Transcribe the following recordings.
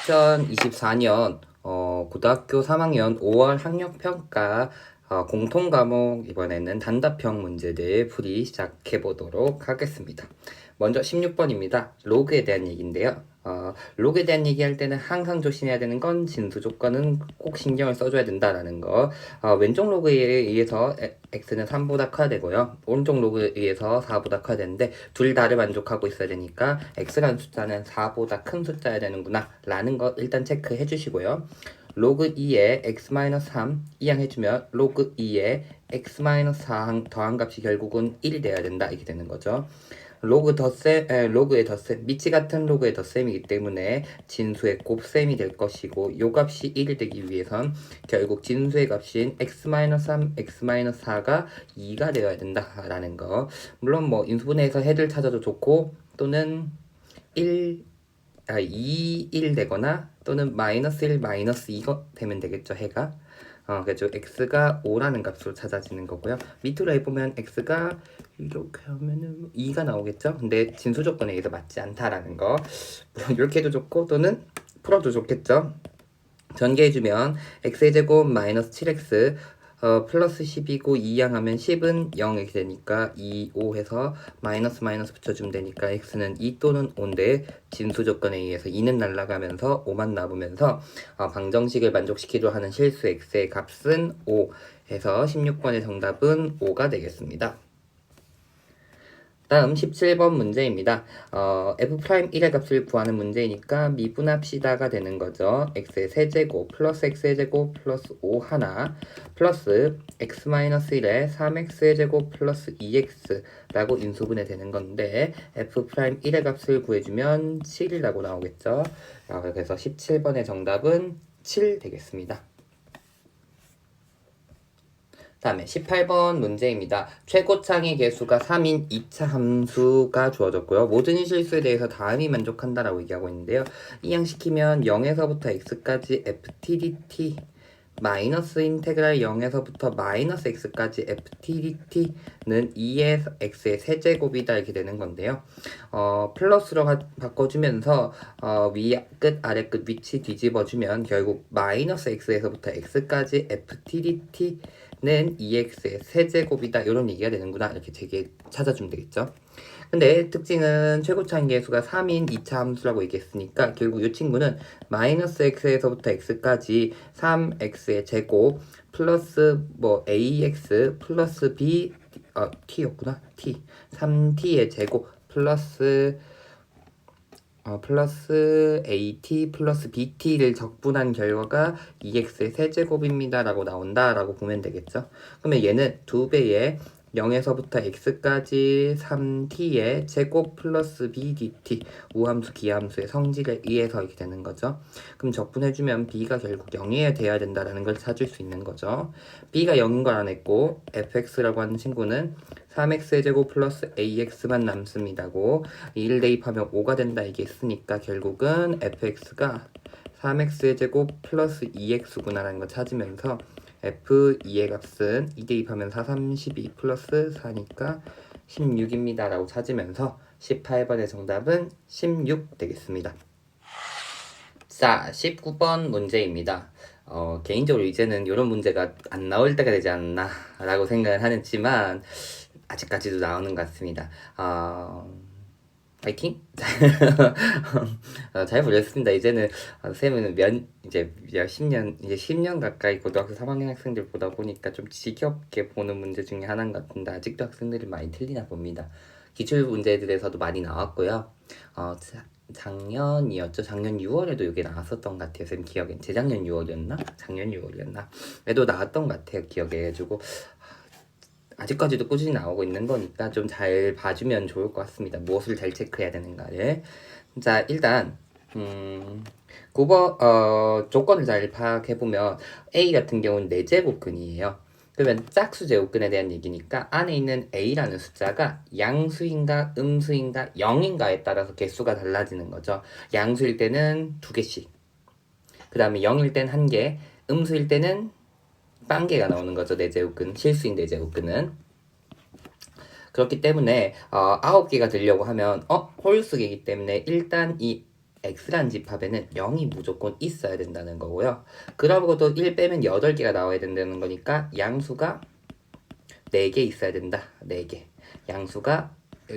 2024년 고등학교 3학년 5월 학력평가 공통과목 이번에는 단답형 문제들 풀이 시작해 보도록 하겠습니다. 먼저 16번입니다. 로그에 대한 얘기인데요. 로그에 대한 얘기할 때는 항상 조심해야 되는 건 진수 조건은 꼭 신경을 써줘야 된다라는 거. 왼쪽 로그에 의해서 x는 3보다 커야 되고요. 오른쪽 로그에 의해서 4보다 커야 되는데 둘 다를 만족하고 있어야 되니까 x라는 숫자는 4보다 큰 숫자여야 되는구나 라는 거 일단 체크해 주시고요. 로그 2에 x-3 이항해주면 로그 2에 x-4 더한 값이 결국은 1이 돼야 된다 이렇게 되는 거죠. 로그의 덧셈, 미치 같은 로그의 덧셈이기 때문에 진수의 곱셈이 될 것이고 요 값이 1이 되기 위해선 결국 진수의 값인 x-3, x-4가 2가 되어야 된다라는 거. 물론 뭐 인수분해해서 해를 찾아도 좋고 또는 2, 1 되거나 또는 마이너스 1, 마이너스 2가 되면 되겠죠, 해가. 그래서 x가 5라는 값으로 찾아지는 거고요. 밑으로 해보면 x가 이렇게 하면은 2가 나오겠죠? 근데 진수 조건에 의해서 맞지 않다라는 거. 이렇게 해도 좋고 또는 풀어도 좋겠죠? 전개해주면 x의 제곱 마이너스 7x 플러스 10이고 2양하면 10은 0 이렇게 되니까 2, 5 해서 마이너스 마이너스 붙여주면 되니까 x는 2 또는 5인데 진수 조건에 의해서 2는 날아가면서 5만 남으면서 방정식을 만족시키려 하는 실수 x의 값은 5 해서 16번의 정답은 5가 되겠습니다. 다음 17번 문제입니다. f'1의 값을 구하는 문제이니까 미분합시다가 되는 거죠. x의 세제곱 플러스 x의 제곱 플러스 5 하나 플러스 x-1에 3x의 제곱 플러스 2x 라고 인수분해 되는 건데 f'1의 값을 구해주면 7이라고 나오겠죠. 그래서 17번의 정답은 7 되겠습니다. 다음에 18번 문제입니다. 최고창의 개수가 3인 2차 함수가 주어졌고요. 모든 실수에 대해서 다음이 만족한다라고 얘기하고 있는데요. 이항시키면 0에서부터 x까지 ftdt 마이너스 인테그랄 0에서부터 마이너스 x까지 ftdt는 2의 x의 세제곱이다 이렇게 되는 건데요. 플러스로 바꿔주면서 위 끝 아래 끝 위치 뒤집어주면 결국 마이너스 x에서부터 x까지 ftdt 는 2x의 세제곱이다 이런 얘기가 되는구나 이렇게 되게 찾아주면 되겠죠. 근데 특징은 최고차인 개수가 3인 2차 함수라고 얘기했으니까 결국 이 친구는 마이너스 x에서부터 x까지 3x의 제곱 플러스 뭐 ax 플러스 b t였구나 t 3t의 제곱 플러스 AT 플러스 BT를 적분한 결과가 2x의 세제곱입니다 라고 나온다 라고 보면 되겠죠. 그러면 얘는 2배의 0에서부터 x까지 3t의 제곱 플러스 bdt 우함수 기함수의 성질에 의해서 이렇게 되는 거죠. 그럼 적분해주면 b가 결국 0이어야 돼야 된다는 걸 찾을 수 있는 거죠. b가 0인 걸 알아냈고 fx라고 하는 친구는 3x의 제곱 플러스 ax만 남습니다고 1 대입하면 5가 된다 얘기했으니까 결국은 fx가 3x의 제곱 플러스 2x구나 라는 걸 찾으면서 f2의 값은 2 대입하면 4, 3, 12 플러스 4니까 16입니다 라고 찾으면서 18번의 정답은 16 되겠습니다. 자, 19번 문제입니다. 개인적으로 이제는 이런 문제가 안 나올 때가 되지 않나 라고 생각을 하지만 아직까지도 나오는 것 같습니다. 파이팅! 잘 보냈습니다. 이제는 쌤은 이제 10년 가까이 고등학교 3학년 학생들 보다 보니까 좀 지겹게 보는 문제 중에 하나인 것 같은데 아직도 학생들이 많이 틀리나 봅니다. 기출 문제들에서도 많이 나왔고요. 작년이었죠. 작년 6월에도 이게 나왔었던 것 같아요. 쌤 기억엔 재작년 6월이었나? 작년 6월이었나? 에도 나왔던 것 같아요. 기억에 해주고 아직까지도 꾸준히 나오고 있는 거니까 좀 잘 봐주면 좋을 것 같습니다. 무엇을 잘 체크해야 되는가를. 자, 일단 9번 조건을 잘 파악해보면 A 같은 경우는 4제곱근이에요. 그러면 짝수 제곱근에 대한 얘기니까 안에 있는 A라는 숫자가 양수인가 음수인가 0인가에 따라서 개수가 달라지는 거죠. 양수일 때는 2개씩, 그 다음에 0일 땐 1개, 음수일 때는 빵개가 나오는 거죠. 4제곱근, 실수인 4제곱근은. 그렇기 때문에 9개가 되려고 하면 홀수이기 때문에 일단 이 x라는 집합에는 0이 무조건 있어야 된다는 거고요. 그러고도 1 빼면 8개가 나와야 된다는 거니까 양수가 4개 있어야 된다. 4개. 양수가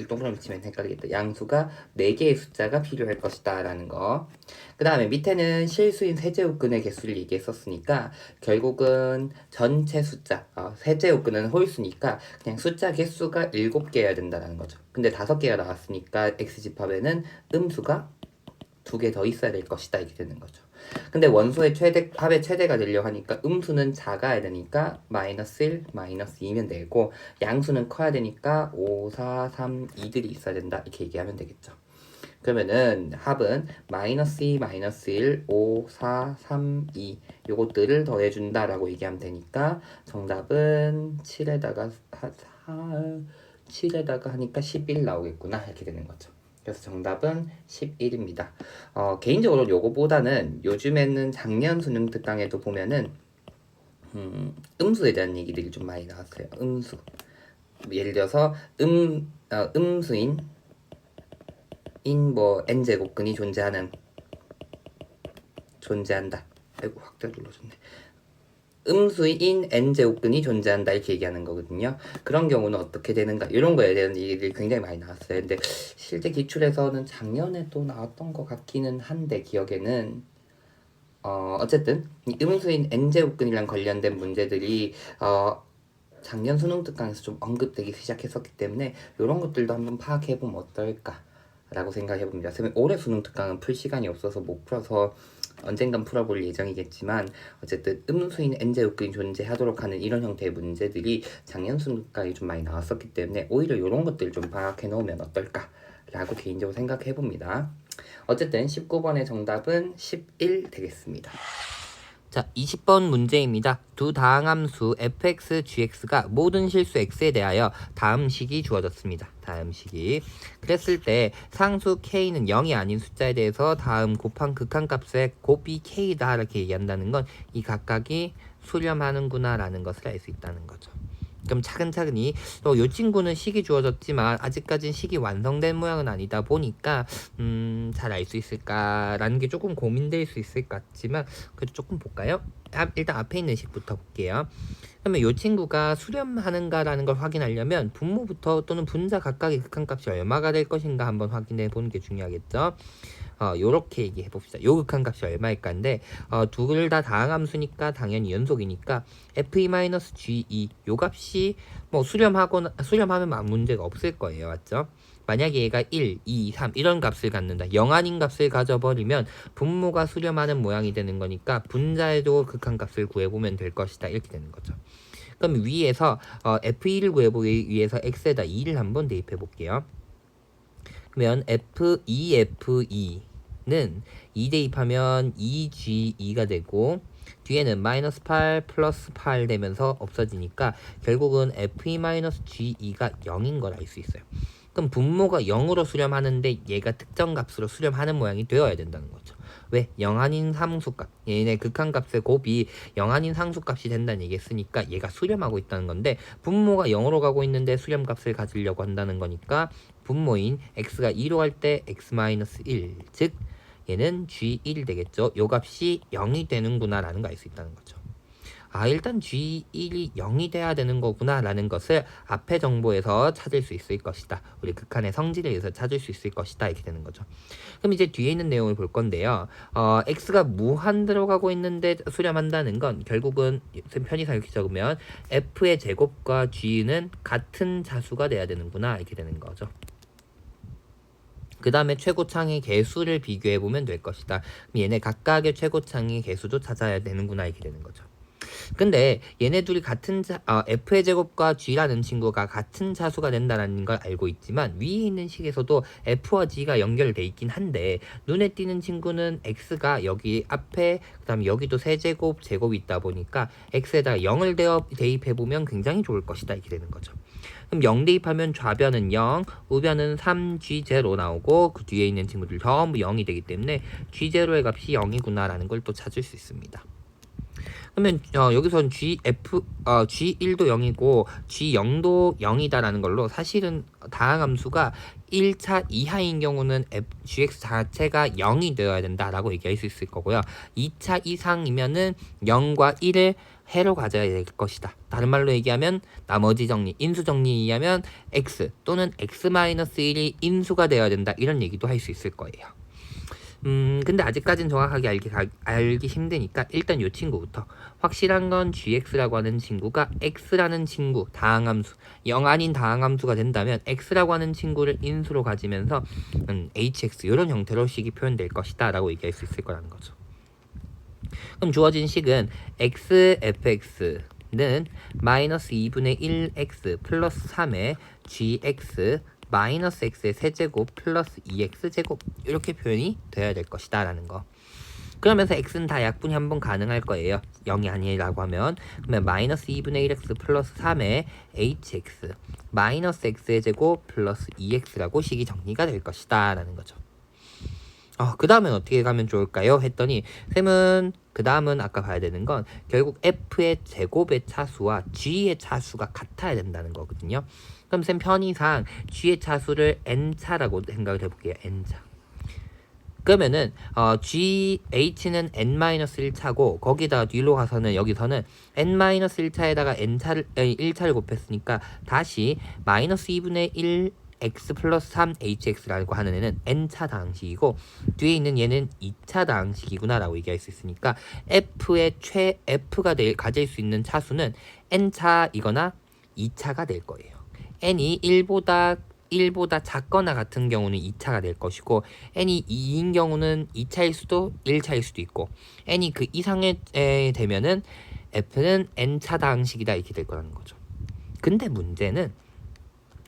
동그라미 치면 헷갈리겠다. 양수가 4개의 숫자가 필요할 것이다 라는 거. 그 다음에 밑에는 실수인 세제곱근의 개수를 얘기했었으니까 결국은 전체 숫자, 세제곱근은 홀수니까 그냥 숫자 개수가 7개여야 된다는 거죠. 근데 5개가 나왔으니까 x집합에는 음수가 2개 더 있어야 될 것이다 이렇게 되는 거죠. 근데 원소의 합의 최대가 되려고 하니까 음수는 작아야 되니까 -1, -2면 되고 양수는 커야 되니까 5, 4, 3, 2들이 있어야 된다 이렇게 얘기하면 되겠죠. 그러면은 합은 -2, -1, 5, 4, 3, 2 요것들을 더해준다 라고 얘기하면 되니까 정답은 7에다가 하니까 11 나오겠구나 이렇게 되는 거죠. 그래서 정답은 11입니다. 개인적으로 요거보다는 요즘에는 작년 수능 특강에도 보면은 음수에 대한 얘기들이 좀 많이 나왔어요. 음수. 예를 들어서 음수인 n제곱근이 존재한다. 아이고 확대 눌러줬네. 음수인 n제곱근이 존재한다 이렇게 얘기하는 거거든요. 그런 경우는 어떻게 되는가 이런 거에 대한 얘기들이 굉장히 많이 나왔어요. 근데 실제 기출에서는 작년에 또 나왔던 것 같기는 한데 기억에는 어쨌든 이 음수인 n제곱근이랑 관련된 문제들이 작년 수능 특강에서 좀 언급되기 시작했었기 때문에 이런 것들도 한번 파악해보면 어떨까 라고 생각해봅니다. 올해 수능 특강은 풀 시간이 없어서 못 풀어서 언젠간 풀어볼 예정이겠지만 어쨌든 음수인 n제곱근이 존재하도록 하는 이런 형태의 문제들이 작년 수능 특강이 좀 많이 나왔었기 때문에 오히려 이런 것들을 좀 파악해 놓으면 어떨까 라고 개인적으로 생각해봅니다. 어쨌든 19번의 정답은 11 되겠습니다. 자, 20번 문제입니다. 두 다항함수 fx, gx가 모든 실수 x에 대하여 다음 식이 주어졌습니다. 다음 식이. 그랬을 때 상수 k는 0이 아닌 숫자에 대해서 다음 곱한 극한값의 곱이 k다 이렇게 얘기한다는 건 이 각각이 수렴하는구나 라는 것을 알 수 있다는 거죠. 그럼 차근차근히 또 이 친구는 식이 주어졌지만 아직까지는 식이 완성된 모양은 아니다 보니까 잘 알 수 있을까라는 게 조금 고민될 수 있을 것 같지만 그래도 조금 볼까요? 일단 앞에 있는 식부터 볼게요. 그러면 이 친구가 수렴하는가라는 걸 확인하려면 분모부터 또는 분자 각각의 극한값이 얼마가 될 것인가 한번 확인해 보는 게 중요하겠죠. 요렇게 얘기해 봅시다. 요 극한값이 얼마일까인데 둘 다 다항함수니까 당연히 연속이니까 f(-ge) 요 값이 뭐 수렴하면 문제가 없을 거예요. 맞죠? 만약에 얘가 1, 2, 3 이런 값을 갖는다. 0 아닌 값을 가져버리면 분모가 수렴하는 모양이 되는 거니까 분자에도 극한값을 구해보면 될 것이다. 이렇게 되는 거죠. 그럼 위에서 f1을 구해보기 위해서 x에다 2를 한번 대입해 볼게요. 그러면 f2는 2 대입하면 2g2가 되고 뒤에는 -8 플러스 8 되면서 없어지니까 결국은 f2-ge2가 0인 걸 알 수 있어요. 그럼 분모가 0으로 수렴하는데 얘가 특정 값으로 수렴하는 모양이 되어야 된다는 거죠. 왜? 0 아닌 상수값, 얘네 극한값의 곱이 0 아닌 상수값이 된다는 얘기했으니까 얘가 수렴하고 있다는 건데 분모가 0으로 가고 있는데 수렴값을 가지려고 한다는 거니까 분모인 x가 2로 갈 때 x-1, 즉 얘는 g1 되겠죠. 요 값이 0이 되는구나 라는 거 알 수 있다는 거죠. 일단 G1이 0이 돼야 되는 거구나 라는 것을 앞의 정보에서 찾을 수 있을 것이다. 우리 극한의 성질에 의해서 찾을 수 있을 것이다. 이렇게 되는 거죠. 그럼 이제 뒤에 있는 내용을 볼 건데요. X가 무한 들어가고 있는데 수렴한다는 건 결국은 편의상 이렇게 적으면 F의 제곱과 G는 같은 자수가 돼야 되는구나. 이렇게 되는 거죠. 그 다음에 최고창의 개수를 비교해보면 될 것이다. 얘네 각각의 최고창의 개수도 찾아야 되는구나. 이렇게 되는 거죠. 근데 얘네 둘이 f의 제곱과 g라는 친구가 같은 자수가 된다는 걸 알고 있지만 위에 있는 식에서도 f와 g가 연결돼 있긴 한데 눈에 띄는 친구는 x가 여기 앞에 그 다음에 여기도 세제곱 제곱이 있다 보니까 x에다 0을 대입해보면 굉장히 좋을 것이다 이렇게 되는 거죠. 그럼 0 대입하면 좌변은 0, 우변은 3g0 나오고 그 뒤에 있는 친구들 전부 0이 되기 때문에 g0의 값이 0이구나 라는 걸 또 찾을 수 있습니다. 그러면 여기선 G1도 0이고 G0도 0이다라는 걸로 사실은 다항함수가 1차 이하인 경우는 gx 자체가 0이 되어야 된다라고 얘기할 수 있을 거고요. 2차 이상이면은 0과 1을 해로 가져야 될 것이다. 다른 말로 얘기하면 나머지 정리, 인수 정리에 의하면 x 또는 x-1이 인수가 되어야 된다. 이런 얘기도 할 수 있을 거예요. 근데 아직까진 정확하게 알기 힘드니까 일단 이 친구부터. 확실한 건 gx라고 하는 친구가 x라는 친구, 다항함수, 0 아닌 다항함수가 된다면 x라고 하는 친구를 인수로 가지면서 hx 이런 형태로 식이 표현될 것이다 라고 얘기할 수 있을 거라는 거죠. 그럼 주어진 식은 x fx는 마이너스 2분의 1x 플러스 3의 gx 마이너스 x의 세제곱 플러스 2x제곱 이렇게 표현이 돼야 될 것이다 라는 거. 그러면서 x는 다 약분이 한번 가능할 거예요. 0이 아니라고 하면. 그러면 마이너스 2분의 1x 플러스 3의 hx 마이너스 x의 제곱 플러스 2x라고 식이 정리가 될 것이다 라는 거죠. 그 다음엔 어떻게 가면 좋을까요? 했더니 쌤은 그 다음은 아까 봐야 되는 건 결국 f의 제곱의 차수와 g의 차수가 같아야 된다는 거거든요. 그럼 쌤 편의상 g의 차수를 n차라고 생각을 해볼게요. n차. 그러면은 h는 n-1차고 거기다가 뒤로 가서는 여기서는 n-1차에다가 n차를 1차를 곱했으니까 다시 마이너스 2분의 1 x 플러스 3 hx라고 하는 애는 n차 다항식이고 뒤에 있는 얘는 2차 다항식이구나 라고 얘기할 수 있으니까 f가 가질 수 있는 차수는 n차이거나 2차가 될 거예요. n이 1보다 작거나 같은 경우는 2차가 될 것이고 n이 2인 경우는 2차일 수도 1차일 수도 있고 n이 그 이상에 되면은 f는 n차 다항식이다 이렇게 될 거라는 거죠. 근데 문제는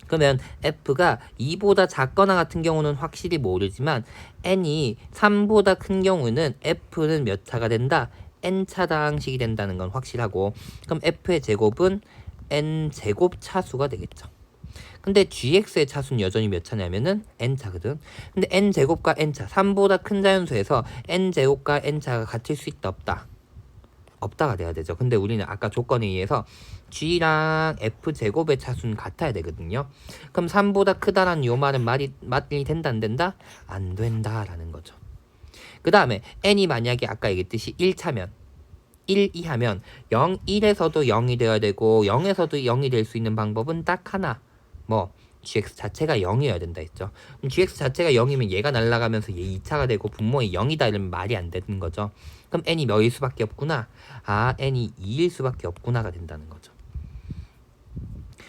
그러면 f가 2보다 작거나 같은 경우는 확실히 모르지만 n이 3보다 큰 경우는 f는 몇 차가 된다? n차 다항식이 된다는 건 확실하고 그럼 f의 제곱은 n제곱 차수가 되겠죠. 근데 gx의 차수는 여전히 몇 차냐면은 n차거든. 근데 n제곱과 n차 3보다 큰 자연수에서 n제곱과 n차가 같을 수 있다 없다? 없다가 돼야 되죠. 근데 우리는 아까 조건에 의해서 g랑 f제곱의 차수는 같아야 되거든요. 그럼 3보다 크다라는 요 말은 말이 된다 안 된다? 안 된다라는 거죠. 그 다음에 n이 만약에 아까 얘기했듯이 1차면 1 이하면 0, 1에서도 0이 되어야 되고 0에서도 0이 될 수 있는 방법은 딱 하나. gx 자체가 0이어야 된다 했죠. 그럼 gx 자체가 0이면 얘가 날아가면서 얘 2차가 되고 분모에 0이다 이러면 말이 안 되는 거죠. 그럼 n이 몇일 수밖에 없구나. n이 2일 수밖에 없구나가 된다는 거죠.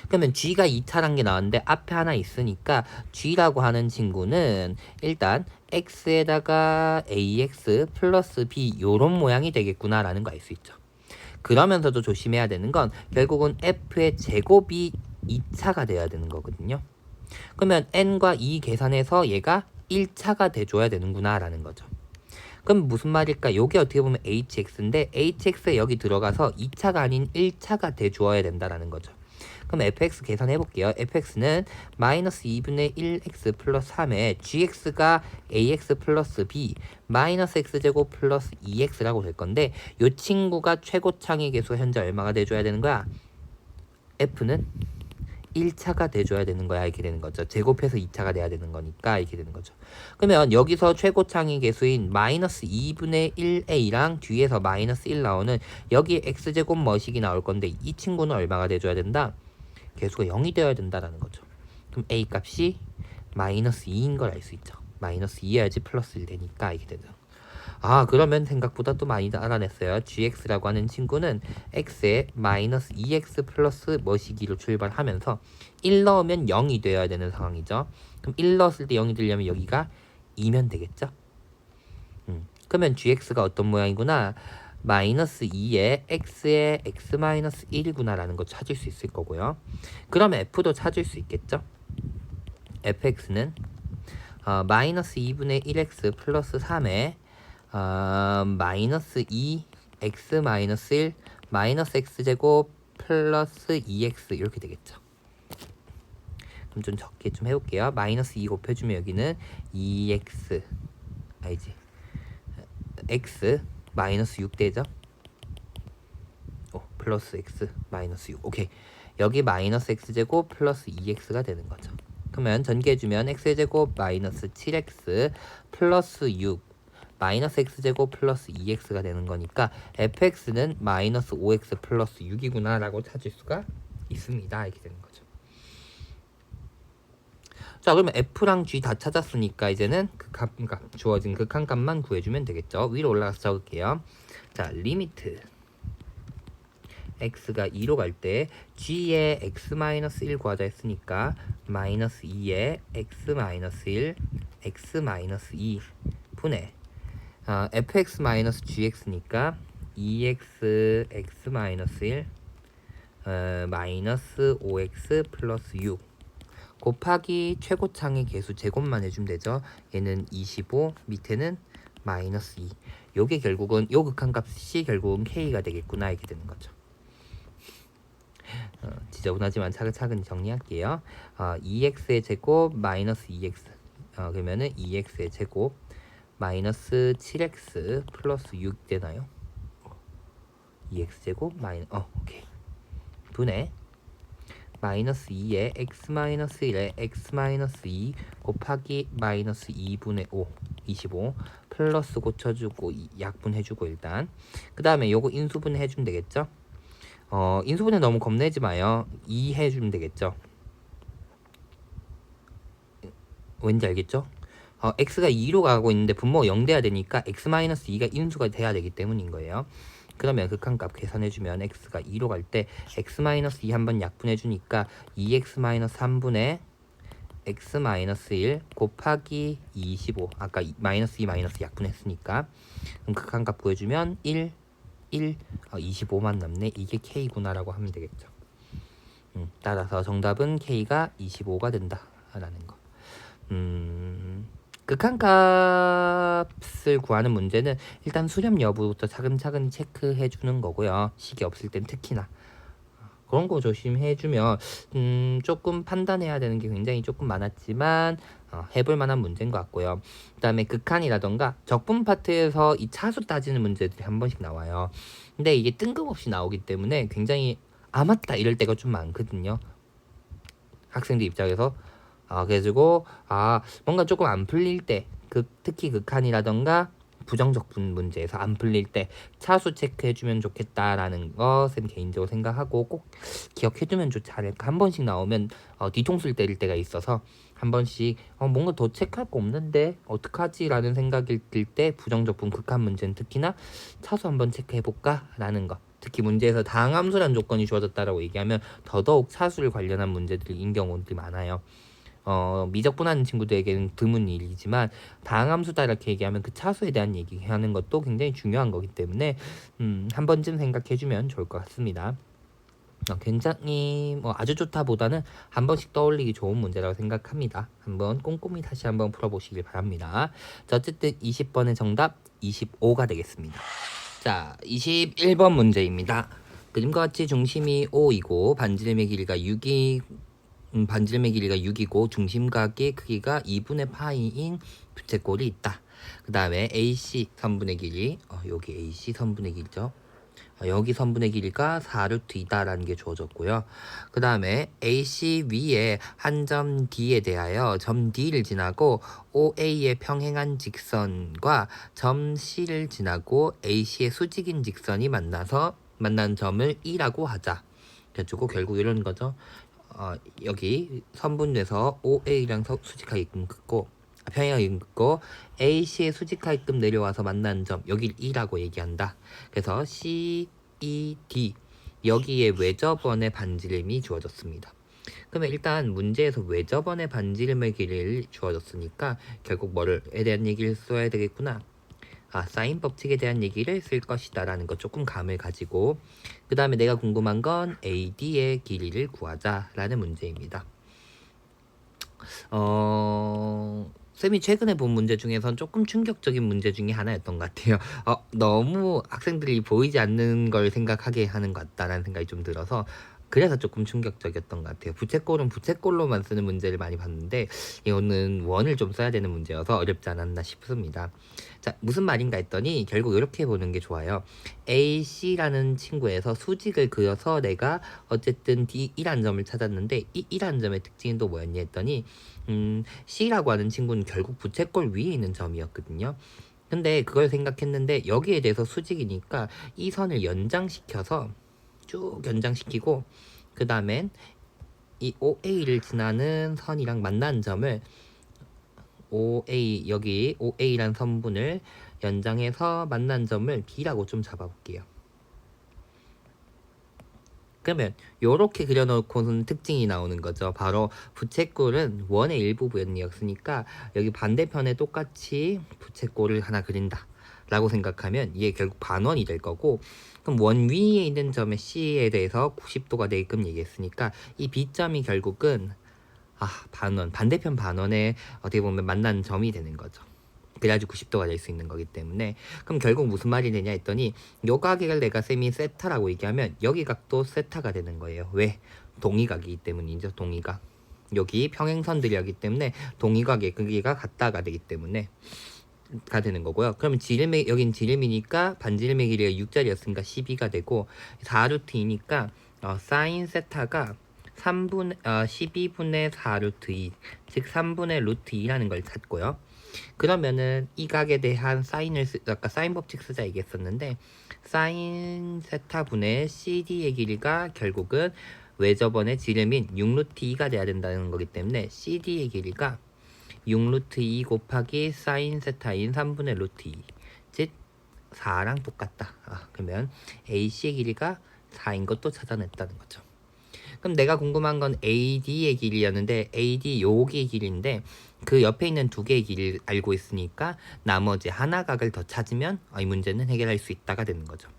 그러면 g가 2차란 게 나왔는데 앞에 하나 있으니까 g라고 하는 친구는 일단 x에다가 ax 플러스 b 요런 모양이 되겠구나라는 거 알 수 있죠. 그러면서도 조심해야 되는 건 결국은 f의 제곱이 2차가 돼야 되는 거거든요. 그러면 n과 2 계산해서 얘가 1차가 돼줘야 되는구나 라는 거죠. 그럼 무슨 말일까? 요게 어떻게 보면 hx인데 hx에 여기 들어가서 2차가 아닌 1차가 돼줘야 된다라는 거죠. 그럼 fx 계산해 볼게요. fx는 마이너스 2분의 1x 플러스 3에 gx가 ax 플러스 b 마이너스 x제곱 플러스 2x라고 될 건데 요 친구가 최고창의 계수가 현재 얼마가 돼줘야 되는 거야? f는 1차가 돼줘야 되는 거야 이렇게 되는 거죠. 제곱해서 2차가 돼야 되는 거니까 이렇게 되는 거죠. 그러면 여기서 최고창의 계수인 마이너스 2분의 1a랑 뒤에서 마이너스 1 나오는 여기에 x제곱 머식이 나올 건데 이 친구는 얼마가 돼줘야 된다? 계수가 0이 되어야 된다라는 거죠. 그럼 a 값이 마이너스 2인 걸 알 수 있죠. 마이너스 2여야지 플러스 1 되니까 이렇게 되죠. 그러면 생각보다 또 많이 알아냈어요. gx라고 하는 친구는 x에 마이너스 2x 플러스 머시기로 출발하면서 1 넣으면 0이 되어야 되는 상황이죠. 그럼 1 넣었을 때 0이 되려면 여기가 2면 되겠죠. 그러면 gx가 어떤 모양이구나? 마이너스 2에 x에 x 마이너스 1이구나 라는 거 찾을 수 있을 거고요. 그러면 f도 찾을 수 있겠죠. fx는 마이너스 2분의 1x 플러스 3에 마이너스 2 x 마이너스 1 마이너스 x제곱 플러스 2x 이렇게 되겠죠. 그럼 좀 적게 좀 해볼게요. 마이너스 2 곱해주면 여기는 2x 알지? x 마이너스 6 되죠? 플러스 x 마이너스 6 오케이. 여기 마이너스 x제곱 플러스 2x가 되는 거죠. 그러면 전개해주면 x제곱 마이너스 7x 플러스 6 마이너스 x제곱 플러스 2x가 되는 거니까 fx는 마이너스 5x 플러스 6이구나 라고 찾을 수가 있습니다. 이렇게 되는 거죠. 자, 그러면 f랑 g 다 찾았으니까 이제는 그러니까 주어진 극한값만 구해주면 되겠죠. 위로 올라가서 적을게요. 자, 리미트 x가 2로 갈 때 g의 x-1 구하자 했으니까 마이너스 2의 x-1 x-2 분의 fx-gx니까 2x x-1 마이너스 5x 플러스 6 곱하기 최고창의 개수 제곱만 해주면 되죠. 얘는 25 밑에는 마이너스 2 요게 결국은 요 극한값이 결국은 k가 되겠구나 이렇게 되는 거죠. 지저분하지만 차근차근 정리할게요. 2x의 제곱 마이너스 2x 그러면은 2x의 제곱 마이너스 7x 플러스 6 되나요? 2x 제곱 오케이 분의 마이너스 2에 x 마이너스 1에 x 마이너스 2 곱하기 마이너스 2분의 5 25 플러스 고쳐주고 약분해주고 일단 그 다음에 요거 인수분 해주면 되겠죠. 인수분해 너무 겁내지 마요. 2 해주면 되겠죠. 왠지 알겠죠? x가 2로 가고 있는데 분모가 0 돼야 되니까 x-2가 인수가 돼야 되기 때문인 거예요. 그러면 극한값 계산해주면 x가 2로 갈 때 x-2 한번 약분해주니까 2x-3분의 x-1 곱하기 25 아까 마이너스 2 마이너스 약분했으니까 그럼 극한값 구해주면 1 25만 남네. 이게 k구나 라고 하면 되겠죠. 따라서 정답은 k가 25가 된다 라는 거. 극한값을 구하는 문제는 일단 수렴 여부부터 차근차근 체크해 주는 거고요. 식이 없을 땐 특히나 그런 거 조심해 주면 조금 판단해야 되는 게 굉장히 조금 많았지만 해볼 만한 문제인 것 같고요. 그 다음에 극한이라던가 적분 파트에서 이 차수 따지는 문제들이 한 번씩 나와요. 근데 이게 뜬금없이 나오기 때문에 굉장히 맞다 이럴 때가 좀 많거든요. 학생들 입장에서 그래가지고 뭔가 조금 안 풀릴 때 특히 극한이라던가 부정적분 문제에서 안 풀릴 때 차수 체크해주면 좋겠다라는 것은 개인적으로 생각하고 꼭 기억해두면 좋지 않을까. 한 번씩 나오면 뒤통수를 때릴 때가 있어서 한 번씩 뭔가 더 체크할 거 없는데 어떡하지 라는 생각이 들 때 부정적분 극한 문제는 특히나 차수 한번 체크해볼까 라는 거. 특히 문제에서 다항함수란 조건이 주어졌다라고 얘기하면 더더욱 차수를 관련한 문제들인 경우들이 많아요. 미적분하는 친구들에게는 드문 일이지만 다항함수다 이렇게 얘기하면 그 차수에 대한 얘기하는 것도 굉장히 중요한 거기 때문에 한 번쯤 생각해주면 좋을 것 같습니다. 굉장히 아주 좋다보다는 한 번씩 떠올리기 좋은 문제라고 생각합니다. 한번 꼼꼼히 다시 한번 풀어보시길 바랍니다. 자, 어쨌든 20번의 정답 25가 되겠습니다. 자, 21번 문제입니다. 그림과 같이 중심이 5이고 반지름의 길이가 6이고 중심각의 크기가 2분의 파이인 부채꼴이 있다. 그 다음에 AC 선분의 길이 여기 AC 선분의 길이죠. 여기 선분의 길이가 4루트 2다라는 게 주어졌고요. 그 다음에 AC 위에 한 점 D에 대하여 점 D를 지나고 OA의 평행한 직선과 점 C를 지나고 AC의 수직인 직선이 만난 점을 E라고 하자. 그래가지고 결국 이런 거죠. 여기 선분에서 OA랑 수직하게끔 긋고 평행하게 긋고 AC의 수직하게끔 내려와서 만난 점 여길 E라고 얘기한다. 그래서 CED 여기에 외접원의 반지름이 주어졌습니다. 그러면 일단 문제에서 외접원의 반지름의 길이를 주어졌으니까 결국 뭐를에 대한 얘기를 써야 되겠구나. 사인 법칙에 대한 얘기를 쓸 것이다 라는 거 조금 감을 가지고 그 다음에 내가 궁금한 건 AD의 길이를 구하자 라는 문제입니다. 쌤이 최근에 본 문제 중에선 조금 충격적인 문제 중에 하나였던 것 같아요. 너무 학생들이 보이지 않는 걸 생각하게 하는 것 같다라는 생각이 좀 들어서 그래서 조금 충격적이었던 것 같아요. 부채꼴은 부채꼴로만 쓰는 문제를 많이 봤는데 이거는 원을 좀 써야 되는 문제여서 어렵지 않았나 싶습니다. 자, 무슨 말인가 했더니 결국 이렇게 보는 게 좋아요. A, C라는 친구에서 수직을 그려서 내가 어쨌든 D1한 점을 찾았는데 이 1한 점의 특징이 또 뭐였니 했더니 C라고 하는 친구는 결국 부채꼴 위에 있는 점이었거든요. 근데 그걸 생각했는데 여기에 대해서 수직이니까 이 선을 연장시켜서 쭉 연장시키고 그 다음엔 이 OA를 지나는 선이랑 만나는 점을 OA 여기 OA란 선분을 연장해서 만난 점을 B라고 좀 잡아볼게요. 그러면 요렇게 그려놓고는 특징이 나오는 거죠. 바로 부채꼴은 원의 일부분이었으니까 여기 반대편에 똑같이 부채꼴을 하나 그린다 라고 생각하면 이게 결국 반원이 될 거고, 그럼 원 위에 있는 점의 C에 대해서 90도가 되게끔 얘기했으니까 이 B점이 결국은 반원, 반대편 반원에 어떻게 보면 만나는 점이 되는 거죠. 그래야지 90도가 될 수 있는 거기 때문에, 그럼 결국 무슨 말이 되냐 했더니 요 가격을 내가 셈이 세타라고 얘기하면 여기 각도 세타가 되는 거예요. 왜? 동의각이기 때문이죠. 동의각. 여기 평행선들이기 때문에 동의각의 크기가 같다가 되기 때문에 가 되는 거고요. 그러면 여긴 지름이니까 반지름의 길이가 6짜리였으니까 12가 되고 4루트이니까 사인 세타가 12분의 4루트 2, 즉 3분의 루트 2라는 걸 찾고요. 그러면은 이 각에 대한 아까 사인 법칙 쓰자 얘기했었는데 사인 세타분의 CD의 길이가 결국은 외접원의 지름인 6루트 2가 돼야 된다는 거기 때문에 CD의 길이가 6루트 2 곱하기 사인 세타인 3분의 루트 2, 즉 4랑 똑같다. 그러면 AC의 길이가 4인 것도 찾아냈다는 거죠. 그럼 내가 궁금한 건 AD의 길이였는데 AD 여기의 길인데 그 옆에 있는 두 개의 길이를 알고 있으니까 나머지 하나 각을 더 찾으면 이 문제는 해결할 수 있다가 되는 거죠.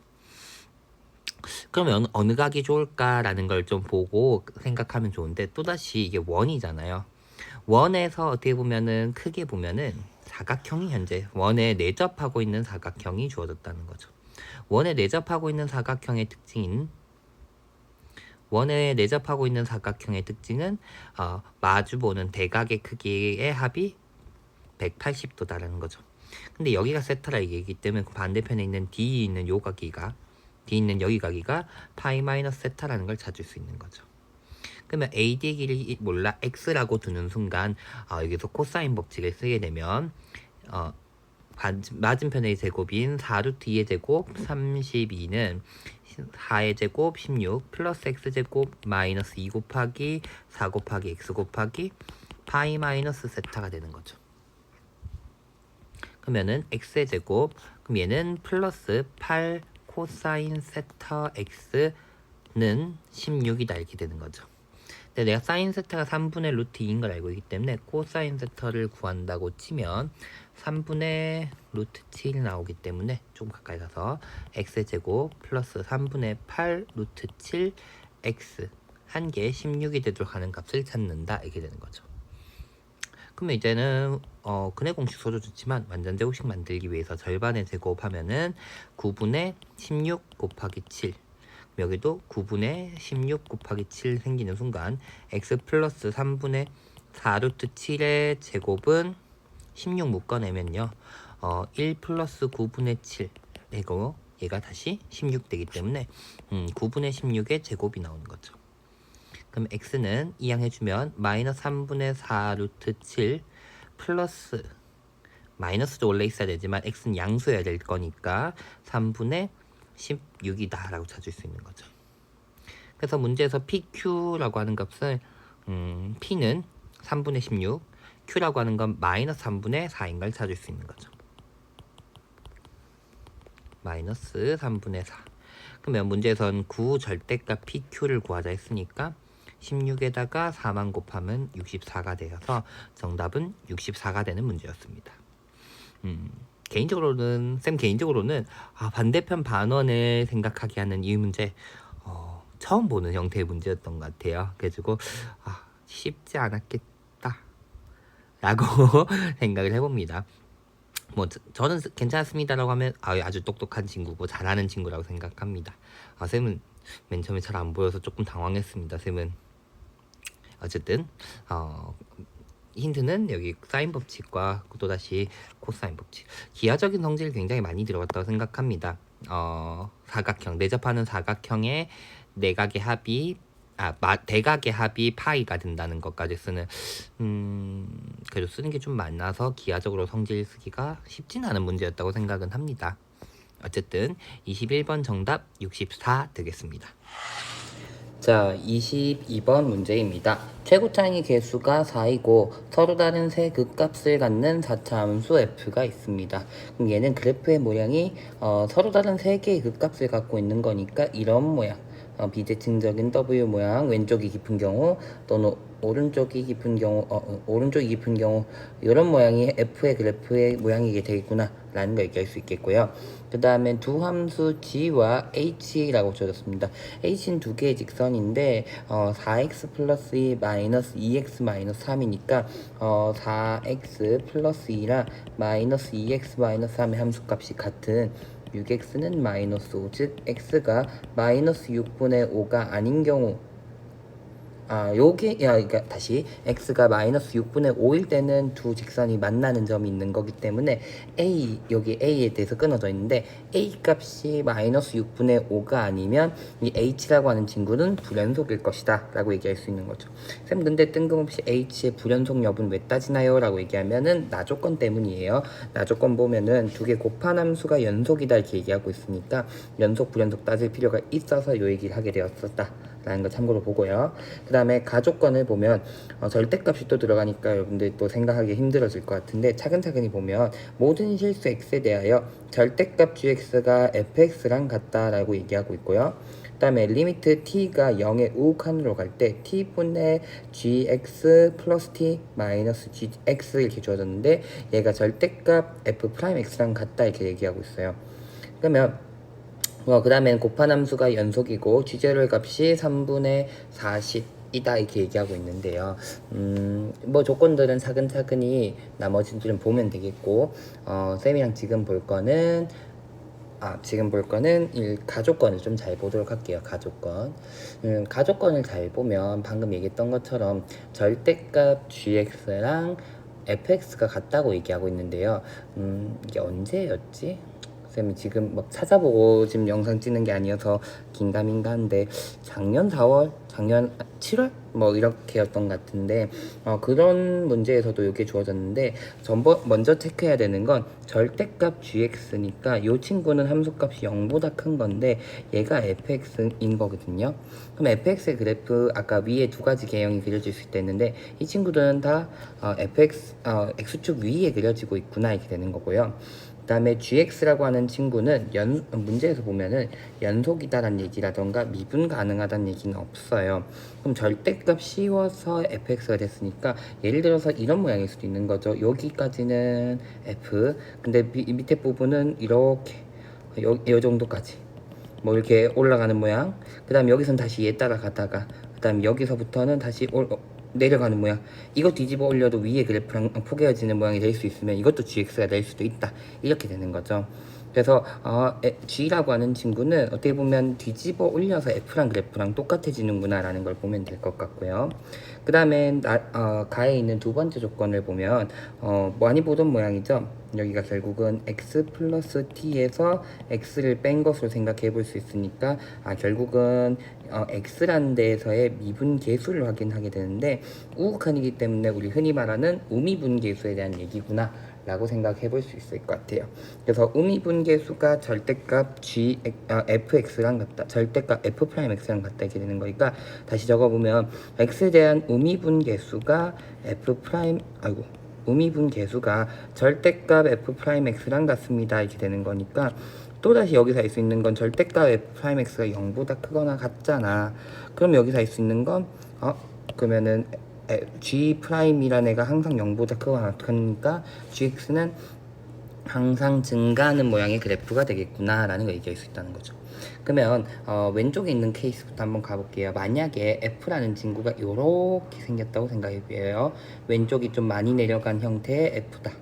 그러면 어느 각이 좋을까라는 걸 좀 보고 생각하면 좋은데, 또다시 이게 원이잖아요. 원에서 어떻게 보면은 크게 보면은 사각형이 현재 원에 내접하고 있는 사각형이 주어졌다는 거죠. 원에 내접하고 있는 사각형의 특징인 원에 내접하고 있는 사각형의 특징은 마주보는 대각의 크기의 합이 180도다라는 거죠. 근데 여기가 세타라 얘기이기 때문에 그 반대편에 있는 D 있는 요 각이가 D 있는 여기 각이가 파이 마이너스 세타라는 걸 찾을 수 있는 거죠. 그러면 AD의 길이 몰라 X라고 두는 순간 여기서 코사인 법칙을 쓰게 되면 맞은편의 제곱인 4루트 2의 제곱 32는 4의 제곱 16 플러스 X제곱 마이너스 2 곱하기 4 곱하기 X 곱하기 파이 마이너스 세타가 되는 거죠. 그러면은 X의 제곱, 그럼 얘는 플러스 8 코사인 세타 X는 16이다 이렇게 되는 거죠. 근데 내가 사인 세타가 3분의 루트 2인 걸 알고 있기 때문에 코사인 세타를 구한다고 치면 3분의 루트 7이 나오기 때문에 조금 가까이 가서 x제곱 플러스 3분의 8 루트 7 x 한 개 16이 되도록 하는 값을 찾는다 이렇게 되는 거죠. 그러면 이제는 근해 공식 써도 좋지만 완전 제곱식 만들기 위해서 절반의 제곱하면은 9분의 16 곱하기 7, 여기도 9분의 16 곱하기 7 생기는 순간 x 플러스 3분의 4 루트 7의 제곱은 16 묶어내면요 1 플러스 9분의 7 이거 얘가 다시 16 되기 때문에 9분의 16의 제곱이 나오는 거죠. 그럼 x는 이항해주면 마이너스 3분의 4 루트 7 플러스 마이너스도 원래 있어야 되지만 x는 양수여야 될 거니까 3분의 16이다 라고 찾을 수 있는 거죠. 그래서 문제에서 PQ라고 하는 값은 P는 3분의 16, Q라고 하는 건 마이너스 3분의 4인 걸 찾을 수 있는 거죠. 마이너스 3분의 4. 그러면 문제에서는 9 절대값 PQ를 구하자 했으니까 16에다가 4만 곱하면 64가 되어서 정답은 64가 되는 문제였습니다. 개인적으로는 반대편 반원을 생각하게 하는 이 문제 처음 보는 형태의 문제였던 것 같아요. 그래가지고 쉽지 않았겠다 라고 생각을 해봅니다. 뭐 저는 괜찮습니다라고 하면 아주 똑똑한 친구고 잘하는 친구라고 생각합니다. 쌤은 맨 처음에 잘 안 보여서 조금 당황했습니다. 쌤은 어쨌든 힌트는 여기 사인 법칙과 또다시 코사인 법칙. 기하적인 성질이 굉장히 많이 들어갔다고 생각합니다. 사각형, 내접하는 사각형의 내각의 합이 대각의 합이 파이가 된다는 것까지 쓰는 그래도 쓰는 게 좀 많아서 기하적으로 성질 쓰기가 쉽진 않은 문제였다고 생각은 합니다. 어쨌든 21번 정답 64 되겠습니다. 자, 22번 문제입니다. 최고차항의 개수가 4이고 서로 다른 세 극값을 갖는 4차 함수 f가 있습니다. 그럼 얘는 그래프의 모양이 서로 다른 세 개의 극값을 갖고 있는 거니까 이런 모양. 비대칭적인 W 모양, 왼쪽이 깊은 경우 또는 오른쪽이 깊은 경우, 오른쪽이 깊은 경우 이런 모양이 f의 그래프의 모양이게 되겠구나 라는 걸 얘기할 수 있겠고요. 그 다음에 두 함수 g와 h라고 줘졌습니다. h는 두 개의 직선인데 4x 플러스 2 마이너스 2x 마이너스 3이니까 4x 플러스 2랑 마이너스 2x 마이너스 3의 함수값이 같은 6x는 마이너스 5, 즉 x가 마이너스 6분의 5가 아닌 경우 그러니까 다시 x가 마이너스 6분의 5일 때는 두 직선이 만나는 점이 있는 거기 때문에 여기 a에 대해서 끊어져 있는데 a 값이 마이너스 6분의 5가 아니면 이 h라고 하는 친구는 불연속일 것이다 라고 얘기할 수 있는 거죠. 쌤 근데 뜬금없이 h의 불연속 여부는 왜 따지나요? 라고 얘기하면은 나조건 때문이에요. 나조건 보면은 두 개 곱한 함수가 연속이다 이렇게 얘기하고 있으니까 연속 불연속 따질 필요가 있어서 요 얘기를 하게 되었었다 라는 거 참고로 보고요. 그 다음에 가족권을 보면 절대값이 또 들어가니까 여러분들 또 생각하기 힘들어질 것 같은데 차근차근히 보면 모든 실수 x에 대하여 절대값 gx가 fx랑 같다라고 얘기하고 있고요. 그 다음에 리미트 t가 0의 우극한으로 갈 때 t분의 gx 플러스 t 마이너스 gx 이렇게 주어졌는데 얘가 절대값 f'x랑 같다 이렇게 얘기하고 있어요. 그러면 그 다음엔 곱한 함수가 연속이고 G0의 값이 3분의 40이다 이렇게 얘기하고 있는데요. 뭐 조건들은 차근차근히 나머지들은 보면 되겠고 쌤이랑 지금 볼 거는 가족권을 좀 잘 보도록 할게요. 가족권을 잘 보면 방금 얘기했던 것처럼 절대값 gx랑 fx가 같다고 얘기하고 있는데요. 이게 언제였지? 쌤이 지금 막 찾아보고 지금 영상 찍는 게 아니어서 긴가민가한데 작년 4월, 작년 7월 뭐 이렇게였던 것 같은데 그런 문제에서도 이게 주어졌는데 먼저 체크해야 되는 건 절대값 gx니까 이 친구는 함수값이 0보다 큰 건데 얘가 fx인 거거든요. 그럼 fx의 그래프 아까 위에 두 가지 개형이 그려질 수 있다는데 이 친구들은 다 x축 위에 그려지고 있구나 이렇게 되는 거고요. 그 다음에 gx라고 하는 친구는 문제에서 보면은 연속이다라는 얘기라던가 미분 가능하다는 얘기는 없어요. 그럼 절대값 씌워서 fx가 됐으니까 예를 들어서 이런 모양일 수도 있는 거죠. 여기까지는 f 근데 밑에 부분은 이렇게 요 정도까지 뭐 이렇게 올라가는 모양. 그 다음 여기선 다시 얘 따라가다가 그 다음 여기서부터는 다시 내려가는 모양. 이거 뒤집어 올려도 위에 그래프랑 포개어지는 모양이 될 수 있으면 이것도 gx가 될 수도 있다 이렇게 되는 거죠. 그래서 g라고 하는 친구는 어떻게 보면 뒤집어 올려서 f랑 그래프랑 똑같아지는구나 라는 걸 보면 될 것 같고요. 그 다음에 가에 있는 두 번째 조건을 보면 많이 보던 모양이죠. 여기가 결국은 x 플러스 t에서 x를 뺀 것으로 생각해 볼 수 있으니까 결국은 x라는 데에서의 미분계수를 확인하게 되는데 우극한이기 때문에 우리 흔히 말하는 우미분계수에 대한 얘기구나 라고 생각해 볼 수 있을 것 같아요. 그래서 우미분계수가 절대값 fx랑 같다, 절대값 f'x랑 같다 이렇게 되는 거니까 다시 적어보면 x에 대한 우미분계수가 우미분계수가 절대값 f'x랑 같습니다 이렇게 되는 거니까 또다시 여기서 알 수 있는 건 절대값 f'x가 0보다 크거나 같잖아. 그럼 여기서 알 수 있는 건 그러면은 G'이라는 애가 항상 0보다 크거나 같으니까 gx는 항상 증가하는 모양의 그래프가 되겠구나 라는 걸 얘기할 수 있다는 거죠. 그러면 왼쪽에 있는 케이스부터 한번 가볼게요. 만약에 f라는 친구가 이렇게 생겼다고 생각해보세요. 왼쪽이 좀 많이 내려간 형태의 f다.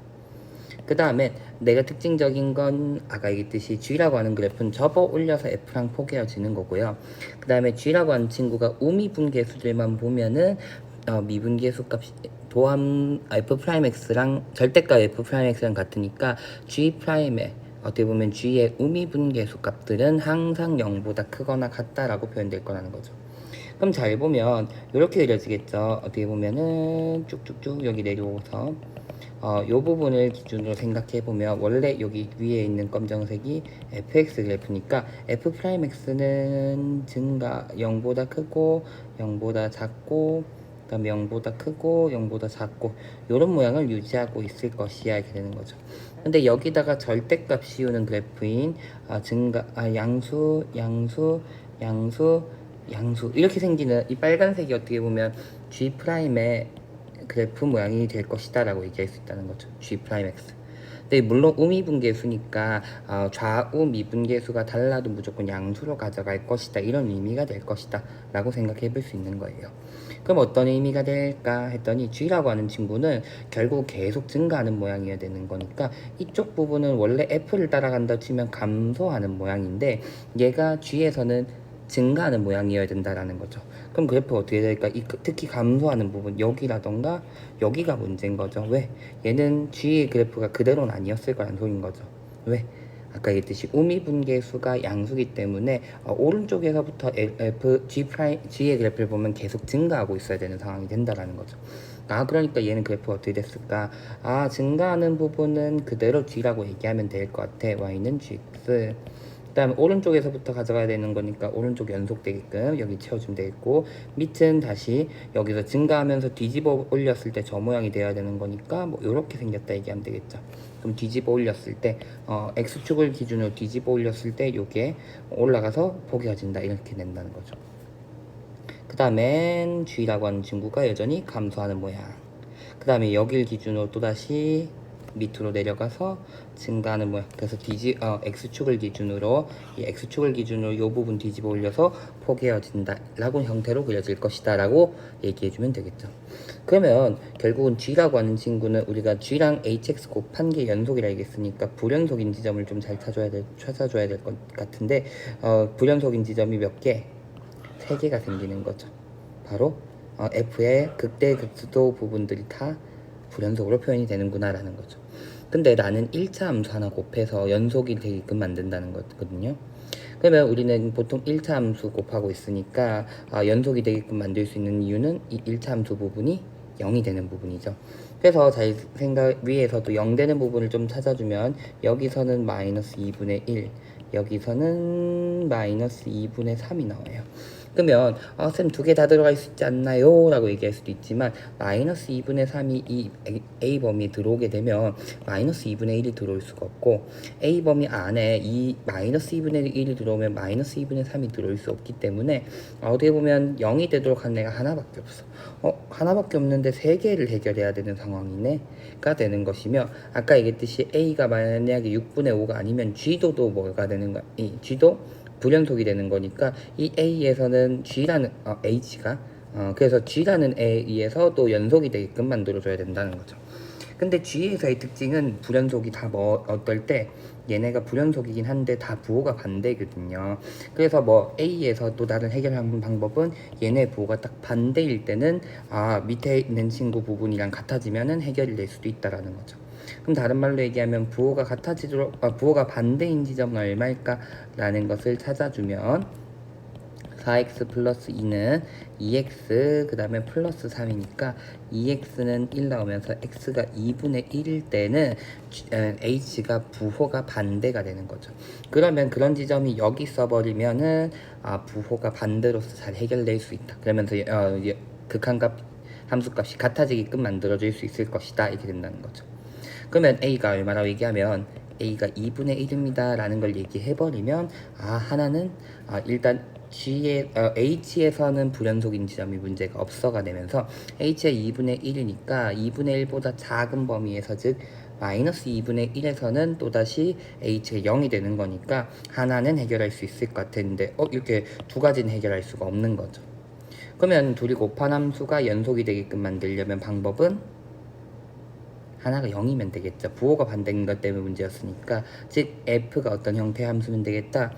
그 다음에 내가 특징적인 건 아까 얘기했듯이 G라고 하는 그래프는 접어 올려서 F랑 포개어지는 거고요. 그 다음에 G라고 하는 친구가 우미분계수들만 보면은 미분계수 값이 도함 F'X랑 절대값 F'X랑 같으니까 G'의 어떻게 보면 G의 우미분계수 값들은 항상 0보다 크거나 같다라고 표현될 거라는 거죠. 그럼 잘 보면 이렇게 그려지겠죠. 어떻게 보면은 쭉쭉쭉 여기 내려오서 요 부분을 기준으로 생각해 보면 원래 여기 위에 있는 검정색이 fx 그래프니까 f'x는 증가 0보다 크고 0보다 작고 그 다음에 0보다 크고 0보다 작고 요런 모양을 유지하고 있을 것이야 이렇게 되는 거죠. 근데 여기다가 절대값 씌우는 그래프인 양수 이렇게 생기는 이 빨간색이 어떻게 보면 G'의 그래프 모양이 될 것이다 라고 얘기할 수 있다는 거죠. G'X. 근데 물론 우미분계수니까 좌우 미분계수가 달라도 무조건 양수로 가져갈 것이다 이런 의미가 될 것이다 라고 생각해 볼 수 있는 거예요. 그럼 어떤 의미가 될까 했더니 G라고 하는 친구는 결국 계속 증가하는 모양이어야 되는 거니까 이쪽 부분은 원래 F를 따라간다 치면 감소하는 모양인데 얘가 G에서는 증가하는 모양이어야 된다라는 거죠. 그럼 그래프 어떻게 될까? 특히 감소하는 부분 여기라던가 여기가 문제인 거죠. 왜? 얘는 G의 그래프가 그대로는 아니었을 거라는 소리인 거죠. 왜? 아까 얘기했듯이 우미분계수가 양수기 때문에 오른쪽에서부터 G의 그래프를 보면 계속 증가하고 있어야 되는 상황이 된다라는 거죠. 그러니까 얘는 그래프가 어떻게 됐을까? 증가하는 부분은 그대로 G라고 얘기하면 될 것 같아. Y는 Gx. 그 다음에 오른쪽에서부터 가져가야 되는 거니까 오른쪽 연속되게끔 여기 채워주면 되겠고 밑은 다시 여기서 증가하면서 뒤집어 올렸을 때 저 모양이 돼야 되는 거니까 뭐 이렇게 생겼다 얘기하면 되겠죠. 그럼 뒤집어 올렸을 때 X축을 기준으로 뒤집어 올렸을 때 이게 올라가서 포개어진다 이렇게 된다는 거죠. 그 다음엔 G라고 하는 친구가 여전히 감소하는 모양. 그 다음에 여기를 기준으로 또다시 밑으로 내려가서 증가하는 모양. 그래서 X축을 기준으로 이 X축을 기준으로 이 부분 뒤집어 올려서 포개어진다 라고 형태로 그려질 것이다 라고 얘기해 주면 되겠죠. 그러면 결국은 G라고 하는 친구는 우리가 G랑 HX 곱한 게 연속이라 얘기했으니까 불연속인 지점을 좀 잘 찾아줘야 될 것 같은데 불연속인 지점이 몇 개? 3개가 생기는 거죠. 바로 F의 극대 극수도 부분들이 다 불연속으로 표현이 되는구나 라는 거죠. 근데 나는 1차 함수 하나 곱해서 연속이 되게끔 만든다는 거거든요. 그러면 우리는 보통 1차 함수 곱하고 있으니까 연속이 되게끔 만들 수 있는 이유는 이 1차 함수 부분이 0이 되는 부분이죠. 그래서 잘 위에서도 0 되는 부분을 좀 찾아주면 여기서는 마이너스 2분의 1 여기서는 마이너스 2분의 3이 나와요. 그러면 쌤 2개 다 들어갈 수 있지 않나요? 라고 얘기할 수도 있지만 마이너스 2분의 3이 이 A 범위에 들어오게 되면 마이너스 2분의 1이 들어올 수가 없고 A 범위 안에 이 마이너스 2분의 1이 들어오면 마이너스 2분의 3이 들어올 수 없기 때문에 어떻게 보면 0이 되도록 한 애가 하나밖에 없어. 하나밖에 없는데 3개를 해결해야 되는 상황이네가 되는 것이며 아까 얘기했듯이 A가 만약에 6분의 5가 아니면 G도도 뭐가 되는 거야? 이 G도 불연속이 되는 거니까 이 A에서는 G라는 H가 그래서 G라는 A에서 또 연속이 되게끔 만들어줘야 된다는 거죠. 근데 G에서의 특징은 불연속이 다 어떨 때 얘네가 불연속이긴 한데 다 부호가 반대거든요. 그래서 뭐 A에서 또 다른 해결하는 방법은 얘네 부호가 딱 반대일 때는 밑에 있는 친구 부분이랑 같아지면은 해결이 될 수도 있다라는 거죠. 그럼 다른 말로 얘기하면 부호가 부호가 반대인 지점은 얼마일까? 라는 것을 찾아주면 4x 플러스 2는 2x 그 다음에 플러스 3이니까 2x는 1 나오면서 x가 2분의 1일 때는 h가 부호가 반대가 되는 거죠. 그러면 그런 지점이 여기 써버리면은 부호가 반대로서 잘 해결될 수 있다. 그러면서 극한값 함수값이 같아지게끔 만들어질 수 있을 것이다. 이렇게 된다는 거죠. 그러면 A가 얼마라고 얘기하면 A가 2분의 1입니다 라는 걸 얘기해버리면 하나는 일단 H에서는 불연속인 지점이 문제가 없어가 되면서 H의 2분의 1이니까 2분의 1보다 작은 범위에서 즉 마이너스 2분의 1에서는 또다시 H가 0이 되는 거니까 하나는 해결할 수 있을 것 같았는데 이렇게 두 가지는 해결할 수가 없는 거죠. 그러면 둘이 곱한 함수가 연속이 되게끔 만들려면 방법은 하나가 0이면 되겠죠. 부호가 반대인 것 때문에 문제였으니까, 즉 f가 어떤 형태의 함수면 되겠다.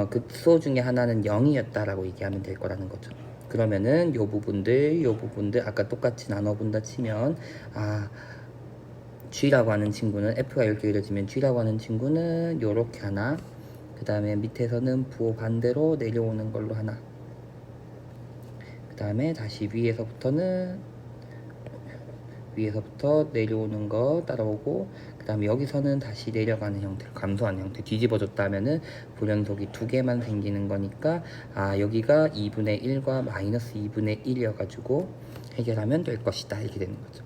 극소 중에 하나는 0이었다라고 얘기하면 될 거라는 거죠. 그러면은 요 부분들 아까 똑같이 나눠본다 치면 g라고 하는 친구는 f가 이렇게 그려지면 g라고 하는 친구는 요렇게 하나, 그 다음에 밑에서는 부호 반대로 내려오는 걸로 하나, 그 다음에 다시 위에서부터 내려오는 거 따라오고, 그 다음에 여기서는 다시 내려가는 형태로 감소하는 형태, 뒤집어줬다 하면은 불연속이 두 개만 생기는 거니까 여기가 2분의 1과 마이너스 2분의 1이어가지고 해결하면 될 것이다, 이렇게 되는 거죠.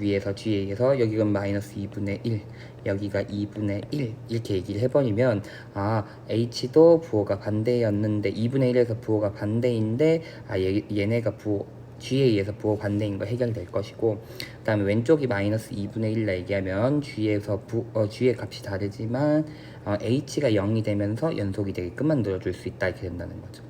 위에서 뒤에 의해서 여기가 마이너스 2분의 1, 여기가 2분의 1 이렇게 얘기를 해버리면 h도 부호가 반대였는데 2분의 1에서 부호가 반대인데 얘네가 g에 의해서 부호 반대인 거 해결될 것이고, 그 다음에 왼쪽이 마이너스 2분의 1라 얘기하면 g에서 g의 값이 다르지만 h가 0이 되면서 연속이 되게끔 만들어줄 수 있다, 이렇게 된다는 거죠.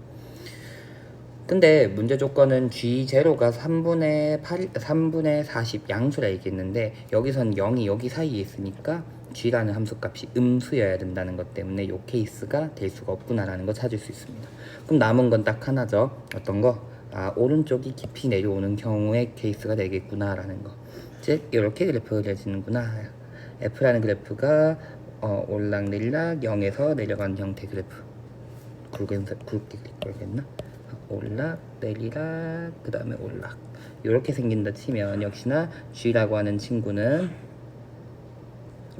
근데 문제 조건은 g0가 3분의 40 양수라 얘기했는데, 여기선 0이 여기 사이에 있으니까 g라는 함수값이 음수여야 된다는 것 때문에 이 케이스가 될 수가 없구나라는 거 찾을 수 있습니다. 그럼 남은 건 딱 하나죠. 어떤 거? 오른쪽이 깊이 내려오는 경우의 케이스가 되겠구나라는 거. 즉 이렇게 그래프가 그려지는구나. f라는 그래프가 올락내리락 0에서 내려가는 형태 그래프. 굵게 그리겠나? 올락 내리락 그 다음에 올락, 이렇게 생긴다 치면 역시나 g라고 하는 친구는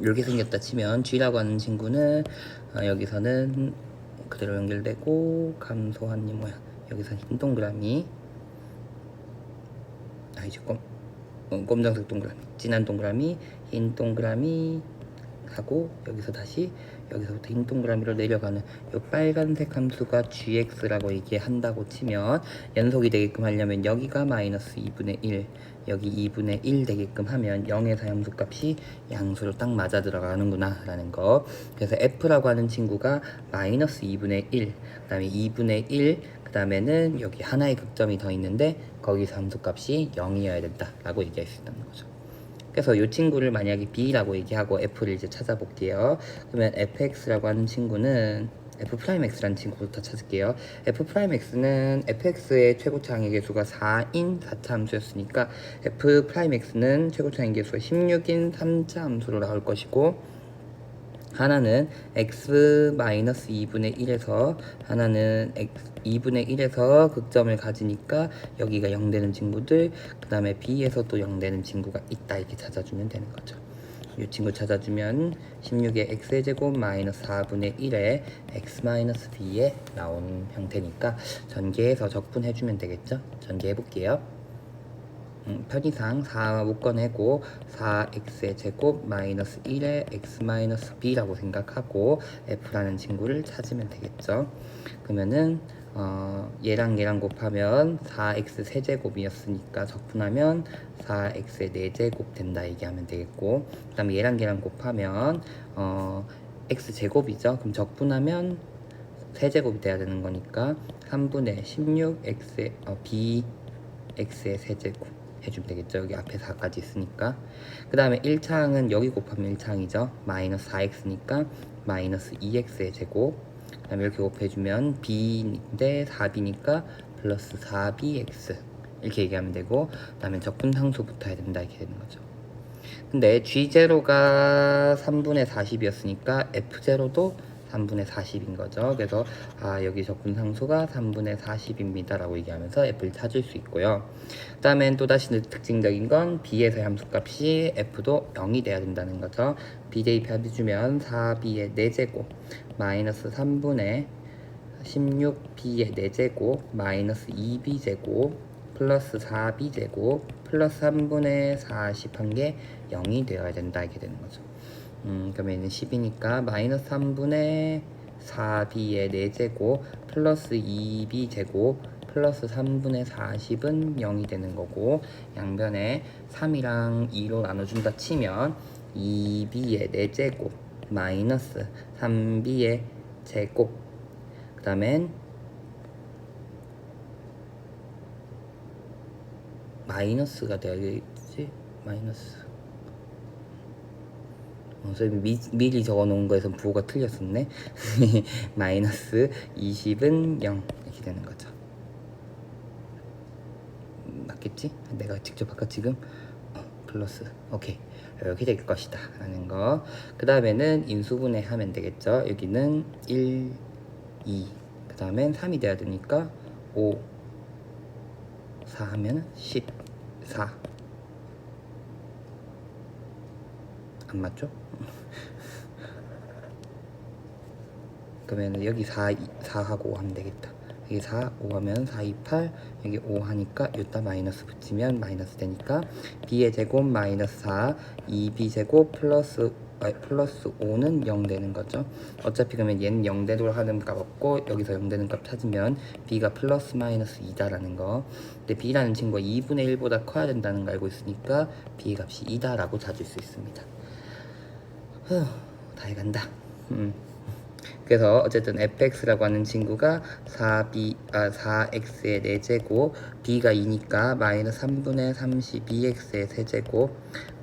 이렇게 생겼다 치면 g라고 하는 친구는 여기서는 그대로 연결되고 감소한 이 모양, 여기서 흰 동그라미 이제 검정색 동그라미, 진한 동그라미, 흰 동그라미 하고, 여기서부터 흰 동그라미로 내려가는 이 빨간색 함수가 gx라고 얘기한다고 치면, 연속이 되게끔 하려면 여기가 마이너스 2분의 1, 여기 2분의 1 되게끔 하면 0에서 함수값이 양수로 딱 맞아 들어가는구나 라는 거. 그래서 f라고 하는 친구가 마이너스 2분의 1, 그 다음에 2분의 1, 그 다음에는 여기 하나의 극점이 더 있는데 거기서 함수값이 0이어야 된다 라고 얘기할 수 있다는 거죠. 그래서 이 친구를 만약에 b라고 얘기하고 f를 이제 찾아볼게요. 그러면 fx라고 하는 친구는 f'x라는 친구부터 찾을게요. f'x는 fx의 최고차항의 개수가 4인 4차 함수였으니까 f'x는 최고차항의 개수가 16인 3차 함수로 나올 것이고, 하나는 x-2분의 1에서 하나는 2분의 1에서 극점을 가지니까 여기가 0 되는 친구들, 그 다음에 b에서 또 0 되는 친구가 있다, 이렇게 찾아주면 되는 거죠. 이 친구 찾아주면 16의 x의 제곱 마이너스 4분의 1에 x-b에 나온 형태니까 전개해서 적분해주면 되겠죠. 전개해볼게요. 편의상 4 묶어내고 4x의 제곱 마이너스 1에 x 마이너스 b라고 생각하고 f라는 친구를 찾으면 되겠죠. 그러면은 얘랑 곱하면 4x 세제곱이었으니까 적분하면 4x의 4제곱 된다 얘기하면 되겠고, 그 다음에 얘랑 곱하면 x 제곱이죠. 그럼 적분하면 세제곱이 돼야 되는 거니까 3분의 16 x의 bx의 세제곱 해주면 되겠죠. 여기 앞에 4까지 있으니까. 그 다음에 1차항은 여기 곱하면 1차항이죠. 마이너스 4x니까 마이너스 2x의 제곱. 그 다음에 이렇게 곱해주면 b인데 4b니까 플러스 4bx 이렇게 얘기하면 되고, 그 다음에 적분상수 붙어야 된다, 이렇게 되는 거죠. 근데 g0가 3분의 40이었으니까 f0도 3분의 40인 거죠. 그래서 여기 적분상수가 3분의 40입니다 라고 얘기하면서 f를 찾을 수 있고요. 그 다음엔 또다시 특징적인 건 b에서의 함수값이 f도 0이 돼야 된다는 거죠. b 대입해주면 4b의 4제곱 마이너스 3분의 16b의 4제곱 마이너스 2b제곱 플러스 4b제곱 플러스 3분의 40 한 게 0이 되어야 된다, 이렇게 되는 거죠. 그러면 10이니까 마이너스 3분의 4b의 4제곱 플러스 2b제곱 플러스 3분의 40은 0이 되는 거고, 양변에 3이랑 2로 나눠준다 치면 2b의 4제곱 마이너스 3b의 제곱, 그 다음엔 마이너스가 되어야겠지? 마이너스 선생님이 미리 적어놓은 거에서 부호가 틀렸었네. 마이너스 20은 0 이렇게 되는 거죠. 맞겠지? 내가 직접 아까 지금 플러스 오케이 이렇게 될 것이다 라는 거. 그 다음에는 인수분해 하면 되겠죠. 여기는 1, 2, 그 다음엔 3이 돼야 되니까 5, 4 하면 14. 안 맞죠? 그러면 여기 4하고 5 하면 되겠다. 여기 4, 5 하면 4, 2, 8, 여기 5 하니까 여기다 마이너스 붙이면 마이너스 되니까 b의 제곱 마이너스 4, 2b 제곱 플러스 5는 0 되는 거죠. 어차피 그러면 얘는 0 되도록 하는 값 없고 여기서 0 되는 값 찾으면 b가 플러스 마이너스 2다라는 거. 근데 b라는 친구가 2분의 1보다 커야 된다는 거 알고 있으니까 b 값이 2다라고 찾을 수 있습니다. 다 해간다. 그래서 어쨌든 fx라고 하는 친구가 4x의 4제곱, b가 2니까 마이너스 3분의 32x의 세제곱,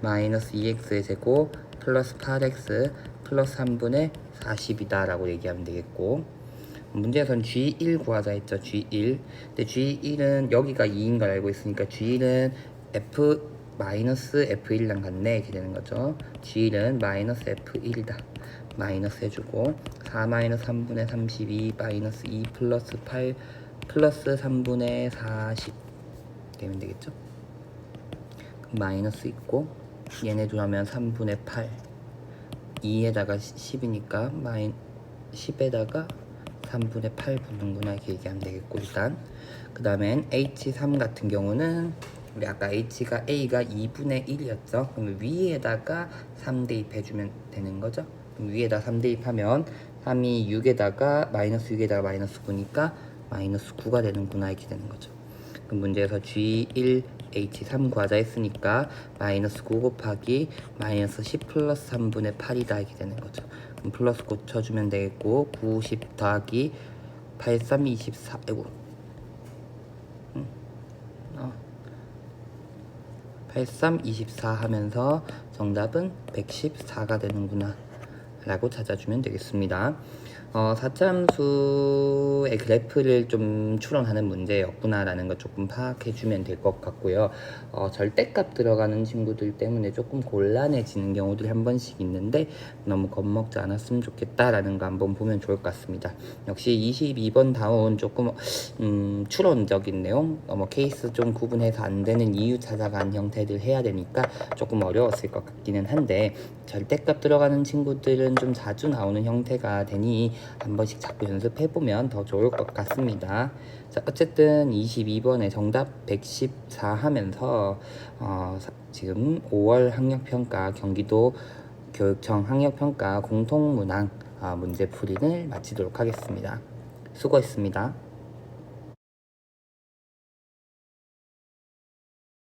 마이너스 2x의 제곱, 플러스 8x, 플러스 3분의 40이다 라고 얘기하면 되겠고, 문제에선 G1 구하자 했죠. G1. 근데 G1은 여기가 2인 걸 알고 있으니까 G1은 F 마이너스 F1랑 같네 이렇게 되는 거죠. G1은 마이너스 F1이다. 마이너스 해주고 4 마이너스 3분의 32 마이너스 2 플러스 8 플러스 3분의 40 되면 되겠죠. 마이너스 있고 얘네 둘 하면 3분의 8 2에다가 10이니까 10에다가 3분의 8 붙는구나 이렇게 얘기하면 되겠고, 일단 그 다음엔 H3 같은 경우는 우리 아까 H가 A가 2분의 1이었죠. 그럼 위에다가 3 대입해주면 되는 거죠. 그럼 위에다 3 대입하면 3이 6에다가 마이너스 6에다가 마이너스 9니까 마이너스 9가 되는구나 이렇게 되는 거죠. 그럼 문제에서 G1 H3 구하자 했으니까 마이너스 9 곱하기 마이너스 10 플러스 3분의 8이다 이렇게 되는 거죠. 그럼 플러스 9 쳐주면 되겠고 9, 10 더하기 8, 3, 24 아이고 83, 24 하면서 정답은 114가 되는구나 라고 찾아주면 되겠습니다. 4차함수의 그래프를 좀 추론하는 문제였구나 라는 거 조금 파악해 주면 될 것 같고요. 절대값 들어가는 친구들 때문에 조금 곤란해지는 경우들이 한 번씩 있는데 너무 겁먹지 않았으면 좋겠다 라는 거 한번 보면 좋을 것 같습니다. 역시 22번 다운 조금 추론적인 내용, 케이스 좀 구분해서 안 되는 이유 찾아간 형태들 해야 되니까 조금 어려웠을 것 같기는 한데, 절대값 들어가는 친구들은 좀 자주 나오는 형태가 되니 한 번씩 자꾸 연습해보면 더 좋을 것 같습니다. 자, 어쨌든 22번에 정답 114 하면서 지금 5월 학력평가 경기도 교육청 학력평가 공통문항 문제풀이를 마치도록 하겠습니다. 수고했습니다.